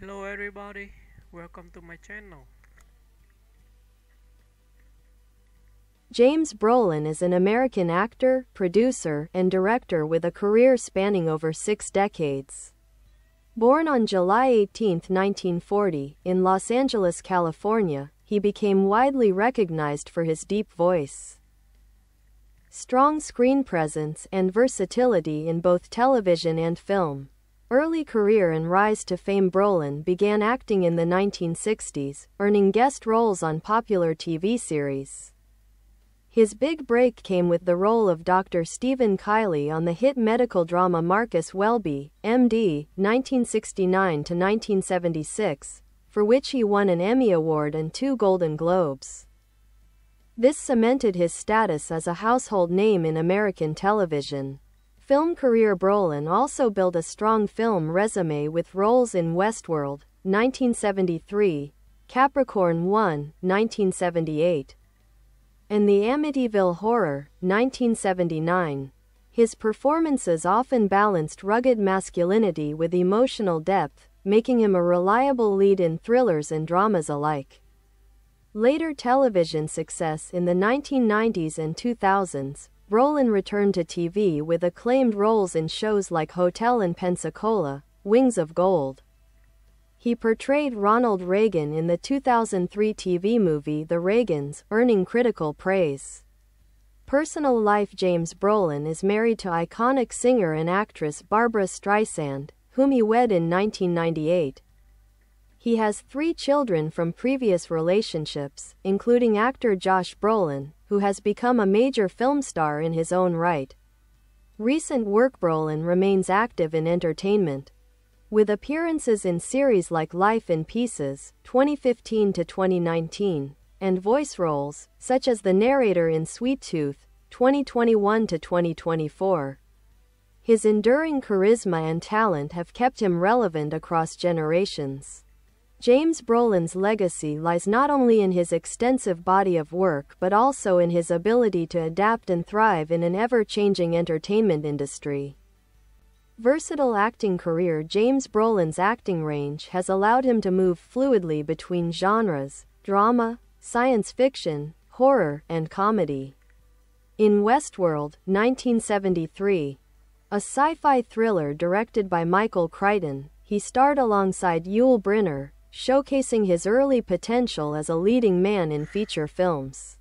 Hello everybody, welcome to my channel. James Brolin is an American actor, producer, and director with a career spanning over 6 decades. Born on July 18, 1940, in Los Angeles, California, he became widely recognized for his deep voice, strong screen presence, and versatility in both television and film. Early career and rise to fame. Brolin began acting in the 1960s, earning guest roles on popular TV series. His big break came with the role of Dr. Stephen Kiley on the hit medical drama Marcus Welby, MD, 1969–1976, for which he won an Emmy Award and 2 Golden Globes. This cemented his status as a household name in American television. Film career. Brolin also built a strong film resume with roles in Westworld, 1973, Capricorn One, 1978, and the Amityville Horror, 1979. His performances often balanced rugged masculinity with emotional depth, making him a reliable lead in thrillers and dramas alike. Later television success. In the 1990s and 2000s, Brolin returned to TV with acclaimed roles in shows like Hotel in Pensacola, Wings of Gold. He portrayed Ronald Reagan in the 2003 TV movie The Reagans, earning critical praise. Personal life. James Brolin is married to iconic singer and actress Barbra Streisand, whom he wed in 1998. He has 3 children from previous relationships, including actor Josh Brolin, who has become a major film star in his own right. Recent work. Brolin remains active in entertainment, with appearances in series like Life in Pieces, 2015–2019, and voice roles, such as the narrator in Sweet Tooth, 2021–2024. His enduring charisma and talent have kept him relevant across generations. James Brolin's legacy lies not only in his extensive body of work but also in his ability to adapt and thrive in an ever-changing entertainment industry. Versatile acting career. James Brolin's acting range has allowed him to move fluidly between genres: drama, science fiction, horror, and comedy. In Westworld, 1973, a sci-fi thriller directed by Michael Crichton, he starred alongside Yul Brynner, showcasing his early potential as a leading man in feature films.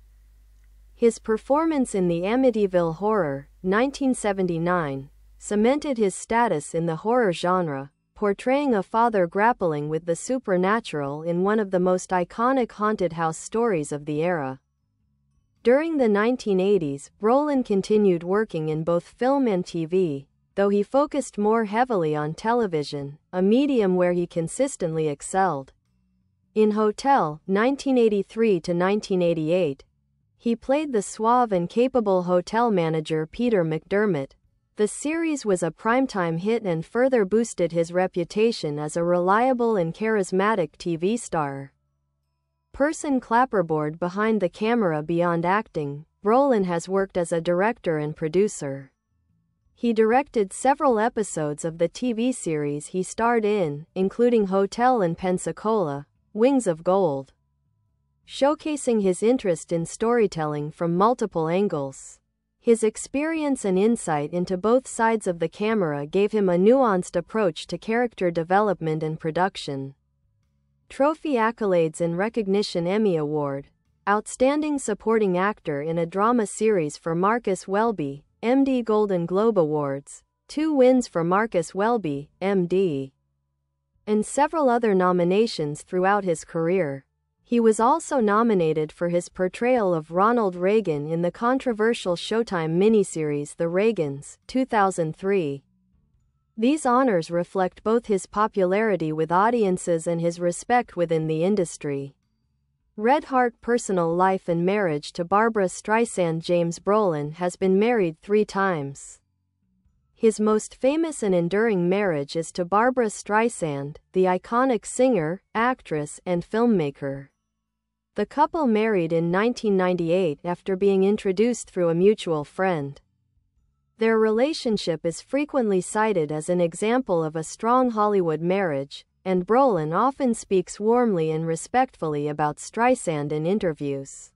His performance in the Amityville Horror, 1979, cemented his status in the horror genre, portraying a father grappling with the supernatural in one of the most iconic haunted house stories of the era. During the 1980s, Brolin continued working in both film and TV, though he focused more heavily on television, a medium where he consistently excelled. In Hotel, 1983–1988, he played the suave and capable hotel manager Peter McDermott. The series was a primetime hit and further boosted his reputation as a reliable and charismatic TV star. Clapperboard. Behind the camera. Beyond acting, Brolin has worked as a director and producer. He directed several episodes of the TV series he starred in, including Hotel in Pensacola, Wings of Gold, showcasing his interest in storytelling from multiple angles. His experience and insight into both sides of the camera gave him a nuanced approach to character development and production. Trophy accolades and recognition. Emmy Award, Outstanding Supporting Actor in a Drama Series for Marcus Welby, MD. Golden Globe Awards, 2 wins for Marcus Welby, MD, and several other nominations throughout his career. He was also nominated for his portrayal of Ronald Reagan in the controversial Showtime miniseries The Reagans, 2003. These honors reflect both his popularity with audiences and his respect within the industry. Red Heart. Personal life and marriage to Barbra Streisand. James Brolin has been married 3 times. His most famous and enduring marriage is to Barbra Streisand, the iconic singer, actress, and filmmaker. The couple married in 1998 after being introduced through a mutual friend. Their relationship is frequently cited as an example of a strong Hollywood marriage, and Brolin often speaks warmly and respectfully about Streisand in interviews.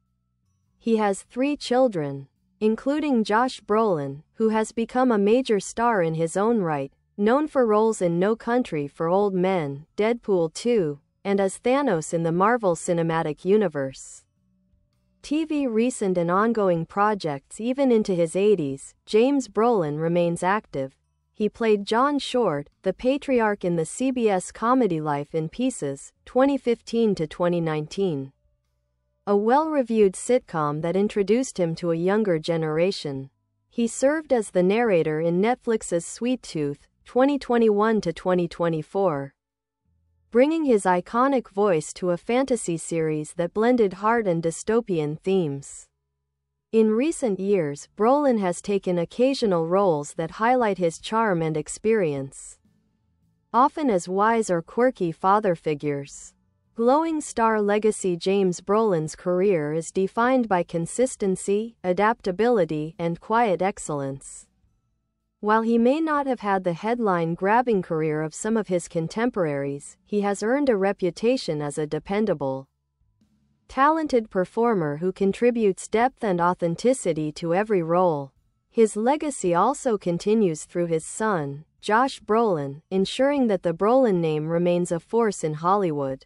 He has 3 children, including Josh Brolin, who has become a major star in his own right, known for roles in No Country for Old Men, Deadpool 2, and as Thanos in the Marvel Cinematic Universe. TV recent and ongoing projects. Even into his 80s, James Brolin remains active. He played John Short, the patriarch in the CBS comedy Life in Pieces, 2015 to 2019. A well-reviewed sitcom that introduced him to a younger generation. He served as the narrator in Netflix's Sweet Tooth, 2021 to 2024. Bringing his iconic voice to a fantasy series that blended heart and dystopian themes. In recent years, Brolin has taken occasional roles that highlight his charm and experience, often as wise or quirky father figures. Glowing star legacy. James Brolin's career is defined by consistency, adaptability, and quiet excellence. While he may not have had the headline-grabbing career of some of his contemporaries, he has earned a reputation as a dependable, talented performer who contributes depth and authenticity to every role. His legacy also continues through his son, Josh Brolin, ensuring that the Brolin name remains a force in Hollywood.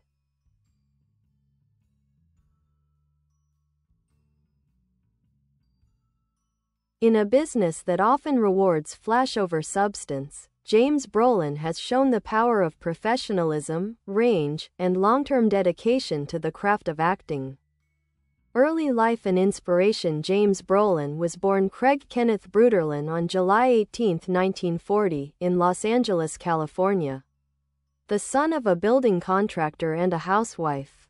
In a business that often rewards flash over substance, James Brolin has shown the power of professionalism, range, and long-term dedication to the craft of acting. Early life and inspiration. James Brolin was born Craig Kenneth Bruderlin on July 18, 1940, in Los Angeles, California. The son of a building contractor and a housewife.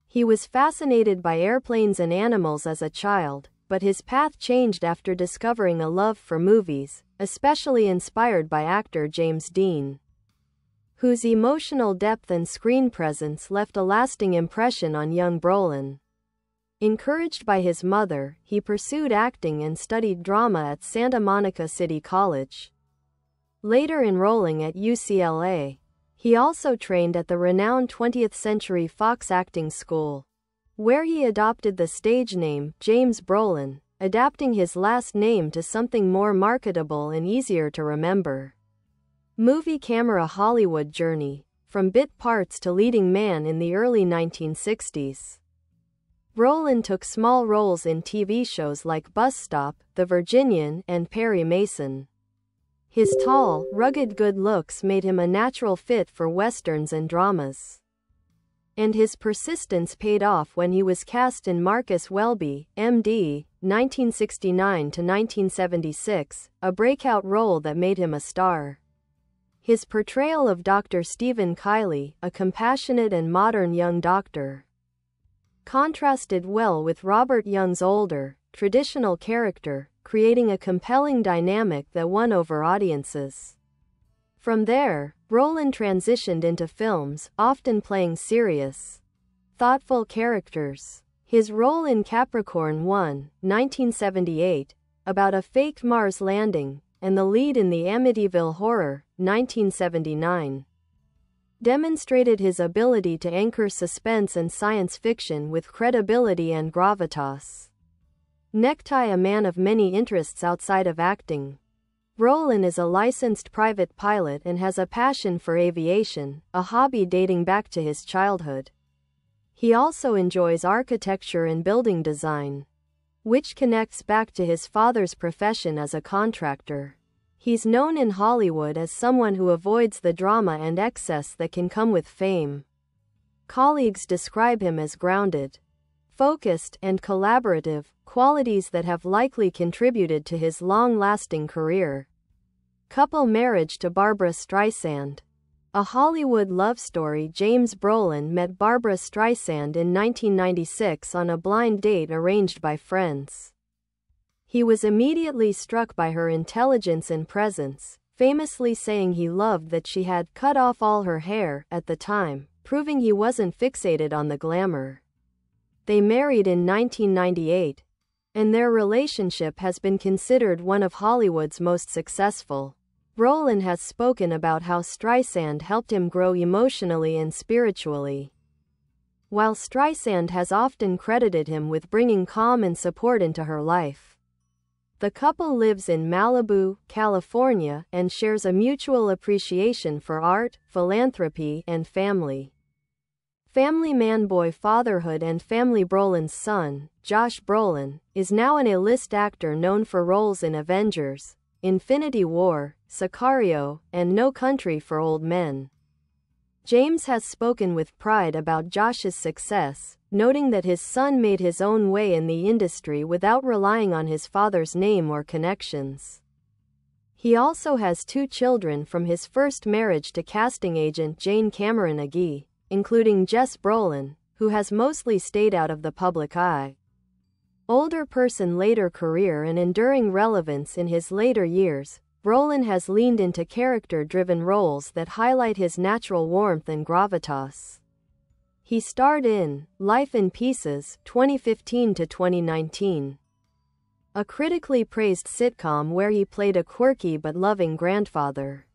He was fascinated by airplanes and animals as a child, but his path changed after discovering a love for movies, especially inspired by actor James Dean, whose emotional depth and screen presence left a lasting impression on young Brolin. Encouraged by his mother, he pursued acting and studied drama at Santa Monica City College, later enrolling at UCLA. He also trained at the renowned 20th Century Fox Acting School, where he adopted the stage name James Brolin, adapting his last name to something more marketable and easier to remember. Movie camera. Hollywood journey, from bit parts to leading man in the early 1960s. Brolin took small roles in TV shows like Bus Stop, The Virginian, and Perry Mason. His tall, rugged good looks made him a natural fit for westerns and dramas. And his persistence paid off when he was cast in Marcus Welby, M.D., 1969 to 1976, a breakout role that made him a star. His portrayal of Dr. Stephen Kiley, a compassionate and modern young doctor, contrasted well with Robert Young's older, traditional character, creating a compelling dynamic that won over audiences. From there, Brolin transitioned into films, often playing serious, thoughtful characters. His role in Capricorn One, 1978, about a faked Mars landing, and the lead in the Amityville Horror, 1979, demonstrated his ability to anchor suspense and science fiction with credibility and gravitas. Necktie. A man of many interests outside of acting, Brolin is a licensed private pilot and has a passion for aviation, a hobby dating back to his childhood. He also enjoys architecture and building design, which connects back to his father's profession as a contractor. He's known in Hollywood as someone who avoids the drama and excess that can come with fame. Colleagues describe him as grounded, focused, and collaborative, qualities that have likely contributed to his long-lasting career. Couple. Marriage to Barbra Streisand. A Hollywood love story. James Brolin met Barbra Streisand in 1996 on a blind date arranged by friends. He was immediately struck by her intelligence and presence, famously saying he loved that she had cut off all her hair at the time, proving he wasn't fixated on the glamour. They married in 1998, and their relationship has been considered one of Hollywood's most successful. Brolin has spoken about how Streisand helped him grow emotionally and spiritually. While Streisand has often credited him with bringing calm and support into her life. The couple lives in Malibu, California, and shares a mutual appreciation for art, philanthropy, and family. Family man boy fatherhood and family. Brolin's son, Josh Brolin, is now an A-list actor known for roles in Avengers, Infinity War, Sicario, and No Country for Old Men. James has spoken with pride about Josh's success, noting that his son made his own way in the industry without relying on his father's name or connections. He also has 2 children from his first marriage to casting agent Jane Cameron Agee, including Jess Brolin, who has mostly stayed out of the public eye. Older person. Later career and enduring relevance. In his later years, Brolin has leaned into character-driven roles that highlight his natural warmth and gravitas. He starred in Life in Pieces, 2015 to 2019, a critically praised sitcom where he played a quirky but loving grandfather.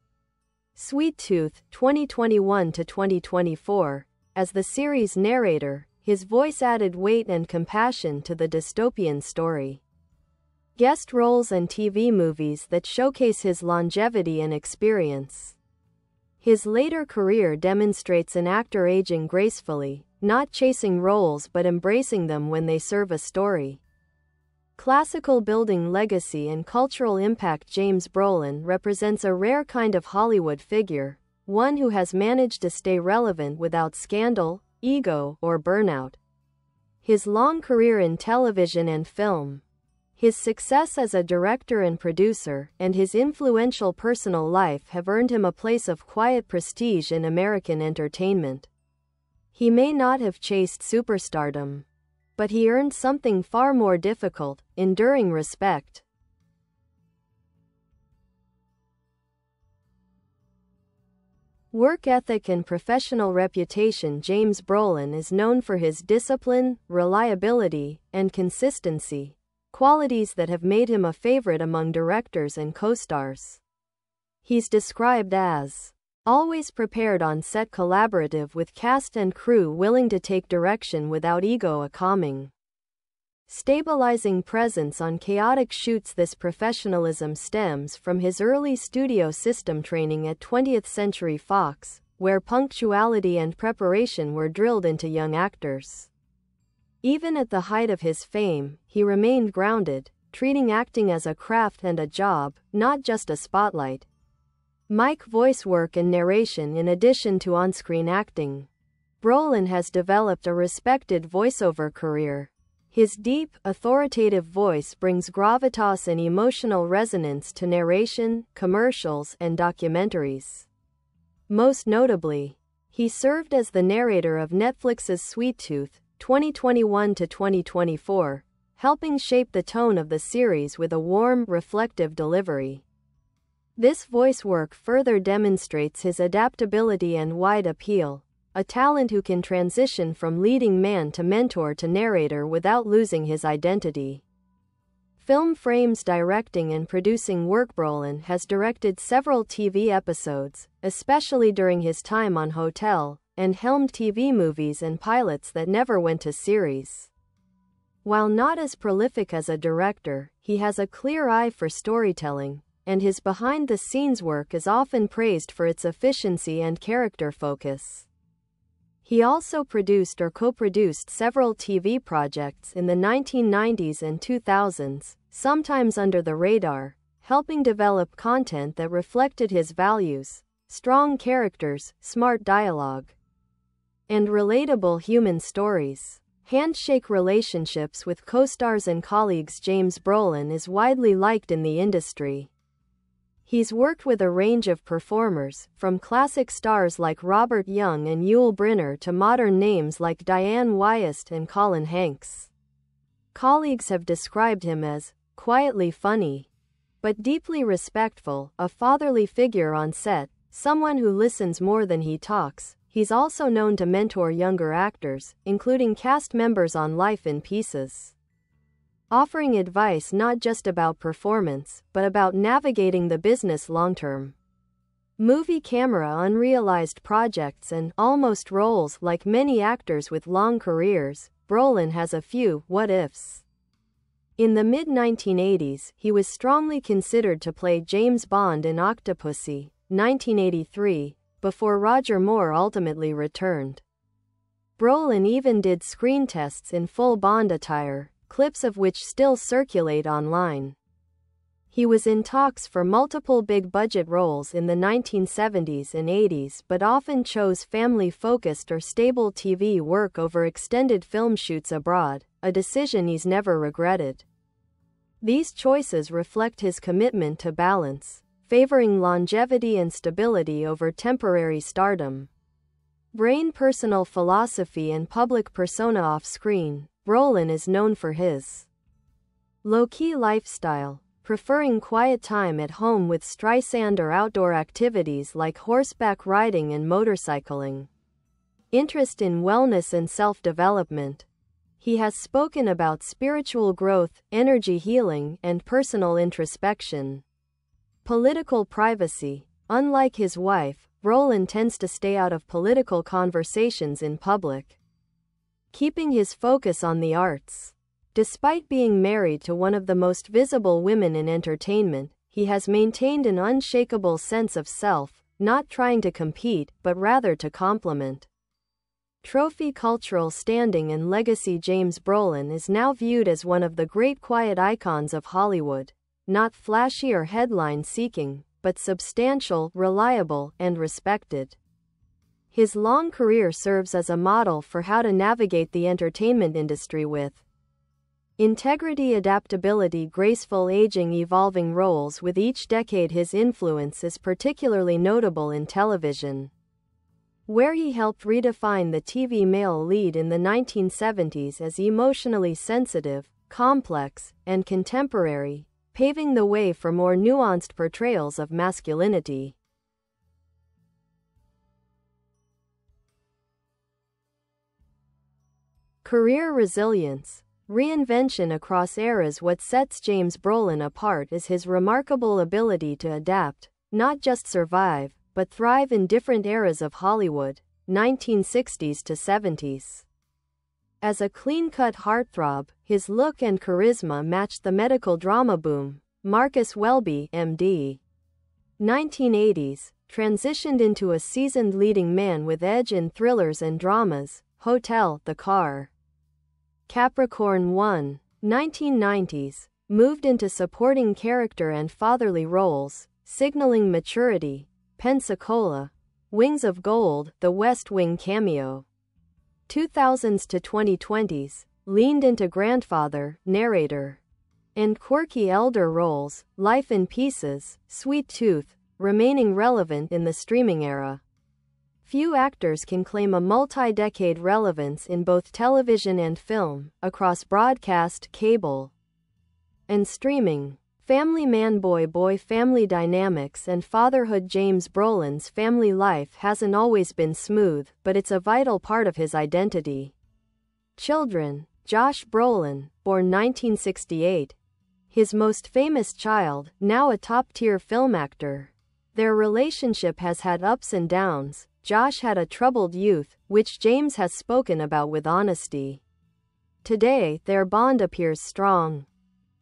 Sweet Tooth, 2021 to 2024, as the series narrator, his voice added weight and compassion to the dystopian story. Guest roles and TV movies that showcase his longevity and experience. His later career demonstrates an actor aging gracefully, not chasing roles but embracing them when they serve a story. Classical building legacy and cultural impact. James Brolin represents a rare kind of Hollywood figure, one who has managed to stay relevant without scandal, ego, or burnout. His long career in television and film, his success as a director and producer, and his influential personal life have earned him a place of quiet prestige in American entertainment. He may not have chased superstardom, but he earned something far more difficult: enduring respect. Work ethic and professional reputation. James Brolin is known for his discipline, reliability, and consistency, qualities that have made him a favorite among directors and co-stars. He's described as always prepared on set, collaborative with cast and crew, willing to take direction without ego, a calming, stabilizing presence on chaotic shoots. This professionalism stems from his early studio system training at 20th Century Fox, where punctuality and preparation were drilled into young actors. Even at the height of his fame, he remained grounded, treating acting as a craft and a job, not just a spotlight. Mic voice work and narration. In addition to on-screen acting, Brolin has developed a respected voiceover career. His deep, authoritative voice brings gravitas and emotional resonance to narration, commercials, and documentaries. Most notably, he served as the narrator of Netflix's Sweet Tooth, 2021 to 2024, helping shape the tone of the series with a warm, reflective delivery. This voice work further demonstrates his adaptability and wide appeal, a talent who can transition from leading man to mentor to narrator without losing his identity. Film frames. Directing and producing work. Brolin has directed several TV episodes, especially during his time on Hotel, and helmed TV movies and pilots that never went to series. While not as prolific as a director, he has a clear eye for storytelling, and his behind-the-scenes work is often praised for its efficiency and character focus. He also produced or co-produced several TV projects in the 1990s and 2000s, sometimes under the radar, helping develop content that reflected his values: strong characters, smart dialogue, and relatable human stories. Handshake relationships with co-stars and colleagues. James Brolin is widely liked in the industry. He's worked with a range of performers, from classic stars like Robert Young and Yul Brynner to modern names like Diane Wiest and Colin Hanks. Colleagues have described him as quietly funny, but deeply respectful, a fatherly figure on set, someone who listens more than he talks. He's also known to mentor younger actors, including cast members on Life in Pieces. offering advice not just about performance, but about navigating the business long-term. Movie camera unrealized projects and almost roles. Like many actors with long careers, Brolin has a few what-ifs. In the mid-1980s, he was strongly considered to play James Bond in Octopussy, 1983, before Roger Moore ultimately returned. Brolin even did screen tests in full Bond attire, clips of which still circulate online. He was in talks for multiple big-budget roles in the 1970s and 80s but often chose family-focused or stable TV work over extended film shoots abroad, a decision he's never regretted. These choices reflect his commitment to balance, favoring longevity and stability over temporary stardom. Brain personal philosophy and public persona off-screen, Brolin is known for his low-key lifestyle, preferring quiet time at home with Streisand or outdoor activities like horseback riding and motorcycling. Interest in wellness and self-development. He has spoken about spiritual growth, energy healing, and personal introspection. Political privacy. Unlike his wife, Brolin tends to stay out of political conversations in public, keeping his focus on the arts. Despite being married to one of the most visible women in entertainment, he has maintained an unshakable sense of self, not trying to compete, but rather to complement. Trophy cultural standing and legacy. James Brolin is now viewed as one of the great quiet icons of Hollywood, not flashy or headline-seeking, but substantial, reliable, and respected. His long career serves as a model for how to navigate the entertainment industry with integrity, adaptability, graceful aging, evolving roles. With each decade, his influence is particularly notable in television, where he helped redefine the TV male lead in the 1970s as emotionally sensitive, complex, and contemporary, paving the way for more nuanced portrayals of masculinity. Career resilience. Reinvention across eras. What sets James Brolin apart is his remarkable ability to adapt, not just survive, but thrive in different eras of Hollywood, 1960s to 70s. As a clean-cut heartthrob, his look and charisma matched the medical drama boom. Marcus Welby, MD. 1980s, transitioned into a seasoned leading man with edge in thrillers and dramas. Hotel, The Car. Capricorn One. 1990s, moved into supporting character and fatherly roles, signaling maturity. Pensacola. Wings of Gold, The West Wing cameo. 2000s to 2020s, leaned into grandfather, narrator, and quirky elder roles. Life in Pieces, Sweet Tooth, remaining relevant in the streaming era. Few actors can claim a multi-decade relevance in both television and film, across broadcast, cable, and streaming. Family man, boy family dynamics and fatherhood. James Brolin's family life hasn't always been smooth, but it's a vital part of his identity. Children. Josh Brolin, born 1968. His most famous child, now a top-tier film actor. Their relationship has had ups and downs. Josh had a troubled youth, which James has spoken about with honesty. Today, their bond appears strong,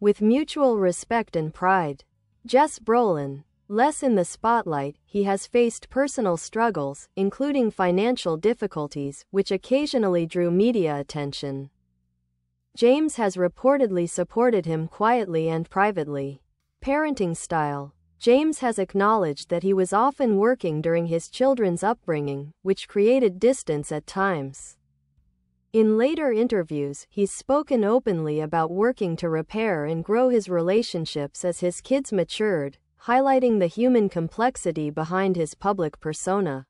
with mutual respect and pride. Jess Brolin. Less in the spotlight, he has faced personal struggles, including financial difficulties, which occasionally drew media attention. James has reportedly supported him quietly and privately. Parenting style. James has acknowledged that he was often working during his children's upbringing, which created distance at times. In later interviews, he's spoken openly about working to repair and grow his relationships as his kids matured, highlighting the human complexity behind his public persona.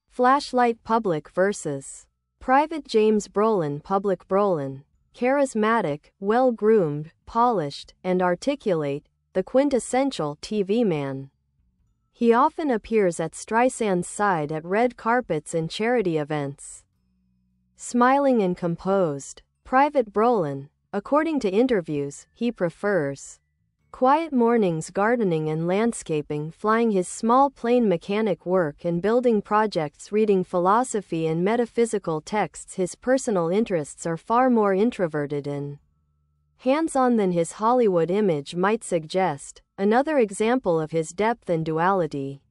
Flashlight. Public versus private. James Brolin. Public. Brolin. Charismatic, well-groomed, polished, and articulate, the quintessential TV man. He often appears at Streisand's side at red carpets and charity events, smiling and composed. Private. Brolin. According to interviews, he prefers quiet mornings, gardening and landscaping, flying his small plane, mechanic work and building projects, reading philosophy and metaphysical texts. His personal interests are far more introverted and hands-on than his Hollywood image might suggest, another example of his depth and duality.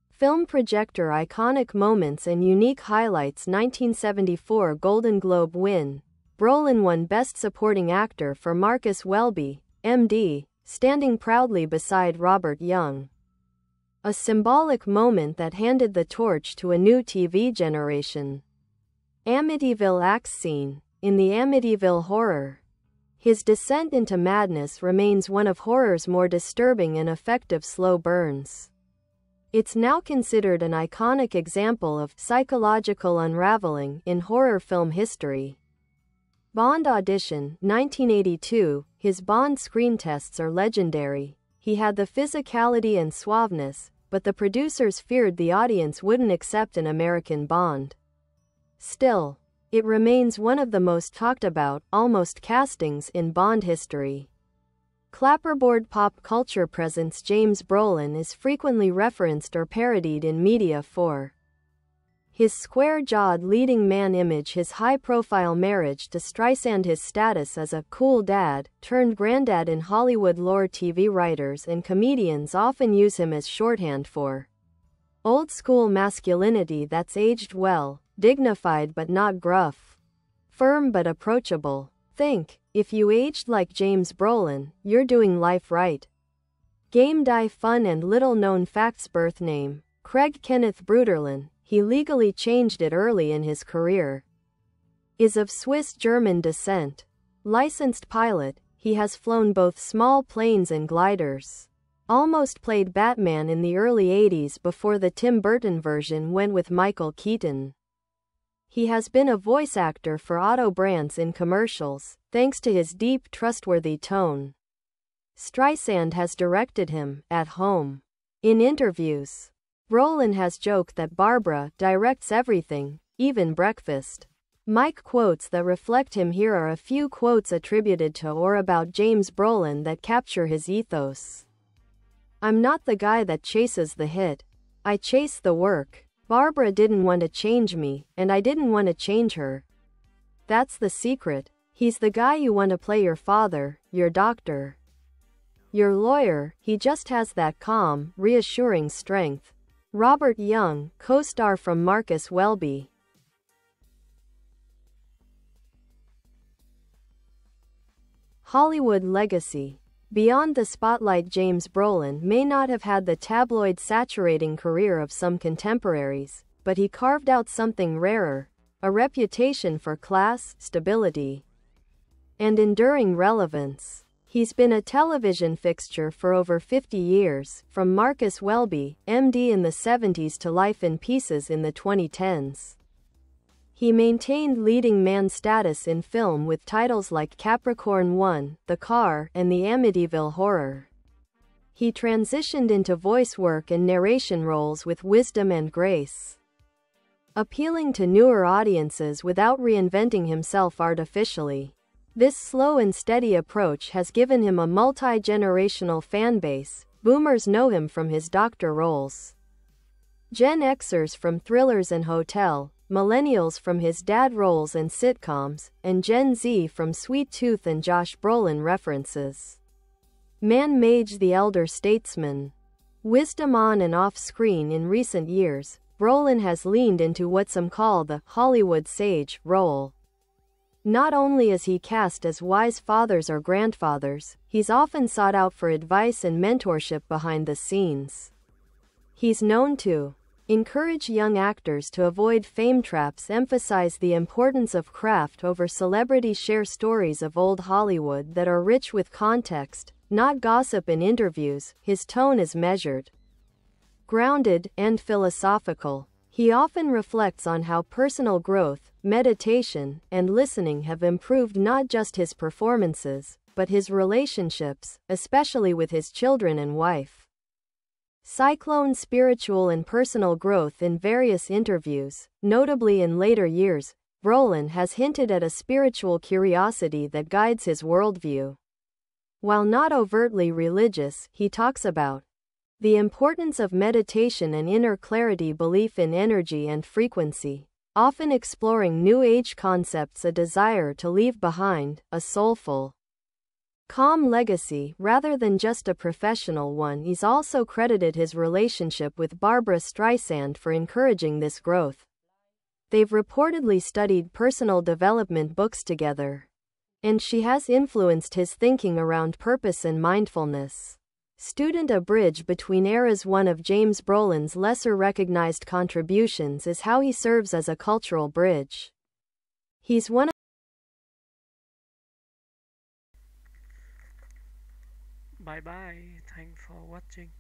Film projector iconic moments and unique highlights. 1974 Golden Globe win. Brolin won Best Supporting Actor for Marcus Welby, MD, standing proudly beside Robert Young. A symbolic moment that handed the torch to a new TV generation. Amityville axe scene. In the Amityville Horror, his descent into madness remains one of horror's more disturbing and effective slow burns. It's now considered an iconic example of psychological unraveling in horror film history. Bond audition, 1982, his Bond screen tests are legendary. He had the physicality and suaveness, but the producers feared the audience wouldn't accept an American Bond. Still, it remains one of the most talked about, almost castings in Bond history. Clapperboard pop culture presence. James Brolin is frequently referenced or parodied in media for his square-jawed leading man image, his high-profile marriage to Streisand, his status as a cool dad turned granddad in Hollywood lore. TV writers and comedians often use him as shorthand for old-school masculinity that's aged well, dignified but not gruff, firm but approachable. Think, if you aged like James Brolin, you're doing life right. Game die fun and little-known facts. Birth name, Craig Kenneth Bruderlin. He legally changed it early in his career. Is of Swiss-German descent. Licensed pilot, he has flown both small planes and gliders. Almost played Batman in the early 80s before the Tim Burton version went with Michael Keaton. He has been a voice actor for auto brands in commercials, thanks to his deep, trustworthy tone. Streisand has directed him, at home. In interviews, Brolin has joked that Barbara directs everything, even breakfast. Mike quotes that reflect him. Here are a few quotes attributed to or about James Brolin that capture his ethos. I'm not the guy that chases the hit. I chase the work. Barbara didn't want to change me, and I didn't want to change her. That's the secret. He's the guy you want to play your father, your doctor, your lawyer. He just has that calm, reassuring strength. Robert Young, co-star from Marcus Welby. Hollywood legacy. Beyond the spotlight, James Brolin may not have had the tabloid-saturating career of some contemporaries, but he carved out something rarer, a reputation for class, stability, and enduring relevance. He's been a television fixture for over 50 years, from Marcus Welby, MD in the 70s to Life in Pieces in the 2010s. He maintained leading man status in film with titles like Capricorn One, The Car, and the Amityville Horror. He transitioned into voice work and narration roles with wisdom and grace, appealing to newer audiences without reinventing himself artificially. This slow and steady approach has given him a multi-generational fanbase. Boomers know him from his doctor roles, Gen Xers from thrillers and Hotel, millennials from his dad roles and sitcoms, and Gen Z from Sweet Tooth and Josh Brolin references. Man Mage the Elder Statesman. Wisdom on and off screen. In recent years, Brolin has leaned into what some call the Hollywood sage role. Not only is he cast as wise fathers or grandfathers, he's often sought out for advice and mentorship behind the scenes. He's known to encourage young actors to avoid fame traps, emphasize the importance of craft over celebrity, share stories of old Hollywood that are rich with context, not gossip. In interviews, his tone is measured, grounded, and philosophical. He often reflects on how personal growth, meditation, and listening have improved not just his performances, but his relationships, especially with his children and wife. Cyclone spiritual and personal growth. In various interviews, notably in later years, Brolin has hinted at a spiritual curiosity that guides his worldview. While not overtly religious, he talks about the importance of meditation and inner clarity, belief in energy and frequency, often exploring New Age concepts, a desire to leave behind a soulful, calm legacy rather than just a professional one. He's also credited his relationship with Barbra Streisand for encouraging this growth. They've reportedly studied personal development books together, and she has influenced his thinking around purpose and mindfulness. Student: a bridge between eras. One of James Brolin's lesser recognized contributions is how he serves as a cultural bridge. He's one of Bye bye. Thanks for watching.